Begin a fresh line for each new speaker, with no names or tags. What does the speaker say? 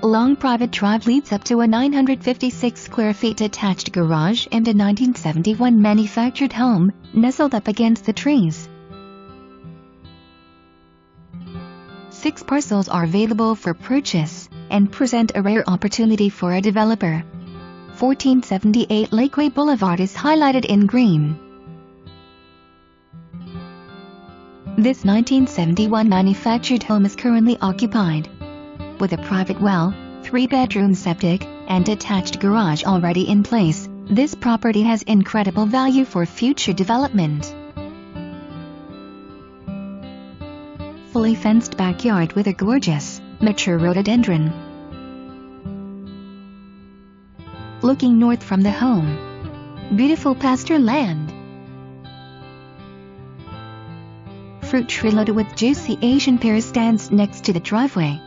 long private drive leads up to a 956 square feet detached garage and a 1971 manufactured home, nestled up against the trees. 6 parcels are available for purchase and present a rare opportunity for a developer. 1478 Lakeway Boulevard is highlighted in green. This 1971 manufactured home is currently occupied. With a private well, 3-bedroom septic, and detached garage already in place, this property has incredible value for future development. Fully fenced backyard with a gorgeous, mature rhododendron. Looking north from the home, beautiful pasture land. Fruit tree loaded with juicy Asian pears stands next to the driveway.